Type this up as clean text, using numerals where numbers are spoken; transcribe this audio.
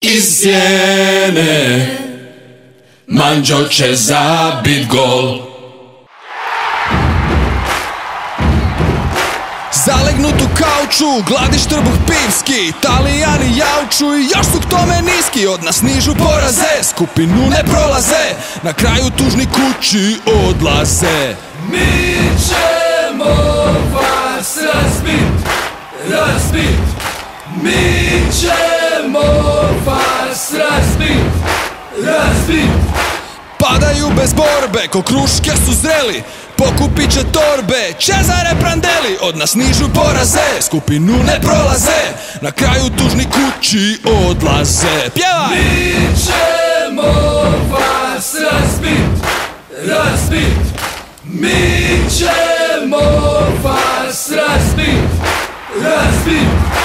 Iz sjene Manđo će zabit gol. Zalegnut u kauču, gladiš trbuh pivski, Italijani jauču i još su k tome niski. Od nas nižu poraze, skupinu ne prolaze, na kraju tužni kući odlaze. Mi ćemo vas razbit, razbit. Mi ćemo vas razbit, razbit. Padaju bez borbe, ko kruške su zreli, pokupit će torbe, Cezare Prandeli. Od nas nižu poraze, skupinu ne prolaze, na kraju tužni kući odlaze. Pjevaj! Mi ćemo vas razbit, razbit. Mi ćemo vas razbit, razbit.